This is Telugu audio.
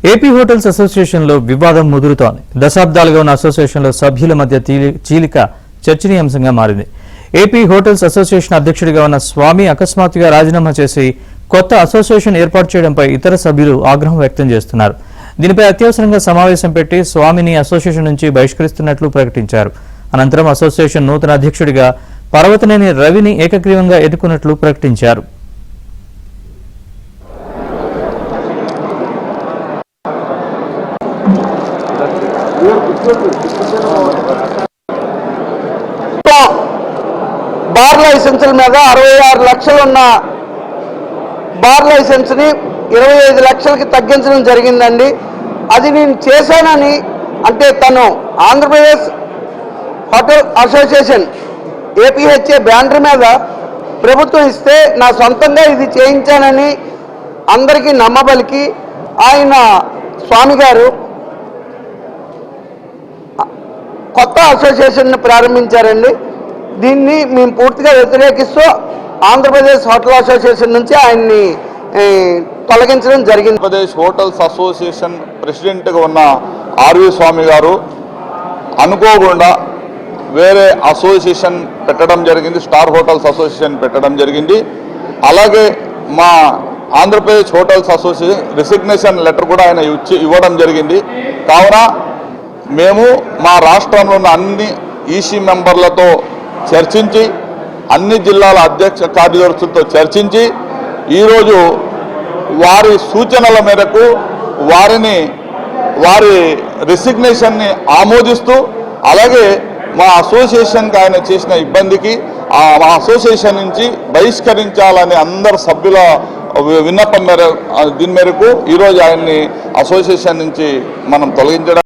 ఏపీ హోటల్స్ అసోసియేషన్లో వివాదం ముదురుతోంది. దశాబ్దాలుగా ఉన్న అసోసియేషన్లో సభ్యుల మధ్య చీలిక చర్చనీయాంశంగా మారింది. ఏపీ హోటల్స్ అసోసియేషన్ అధ్యక్షుడిగా ఉన్న స్వామి అకస్మాత్తుగా రాజీనామా చేసి కొత్త అసోసియేషన్ ఏర్పాటు చేయడంపై ఇతర సభ్యులు ఆగ్రహం వ్యక్తం చేస్తున్నారు. దీనిపై అత్యవసరంగా సమావేశం పెట్టి స్వామిని అసోసియేషన్ నుంచి బహిష్కరిస్తున్నట్లు ప్రకటించారు. అనంతరం అసోసియేషన్ నూతన అధ్యక్షుడిగా పర్వతనేని రవిని ఏకగ్రీవంగా ఎన్నుకున్నట్లు ప్రకటించారు. బార్ లైసెన్సుల మీద 66 లక్షలు ఉన్న బార్ లైసెన్స్ ని 25 లక్షలకి తగ్గించడం జరిగిందండి. అది నేను చేశానని అంటే తను Andhra Pradesh hotel association APHA banner మీద ప్రభుత్వం ఇస్తే నా సొంతంగా ఇది చేయించానని అందరికీ నమ్మబలికి ఆయన స్వామి గారు కొత్త అసోసియేషన్ ప్రారంభించారండి. దీన్ని మేము పూర్తిగా వ్యతిరేకిస్తూ ఆంధ్రప్రదేశ్ హోటల్ అసోసియేషన్ నుంచి ఆయన్ని తొలగించడం జరిగింది. ఆంధ్రప్రదేశ్ హోటల్స్ అసోసియేషన్ ప్రెసిడెంట్గా ఉన్న ఆర్వి స్వామి గారు అనుకోకుండా వేరే అసోసియేషన్ పెట్టడం జరిగింది, స్టార్ హోటల్స్ అసోసియేషన్ పెట్టడం జరిగింది. అలాగే మా Andhra Pradesh hotels association resignation letter కూడా ఆయన ఇవ్వడం జరిగింది. కావున మేము మా రాష్ట్రంలో ఉన్న అన్ని ఈసీ మెంబర్లతో చర్చించి అన్ని జిల్లాల అధ్యక్ష కార్యదర్శులతో చర్చించి ఈరోజు వారి సూచనల మేరకు వారి రిసిగ్నేషన్ని ఆమోదిస్తూ అలాగే మా అసోసియేషన్కి ఆయన చేసిన ఇబ్బందికి మా అసోసియేషన్ నుంచి బహిష్కరించాలని అందరు సభ్యుల విన్నపం దీని మేరకు ఈరోజు ఆయన్ని అసోసియేషన్ నుంచి మనం తొలగించడం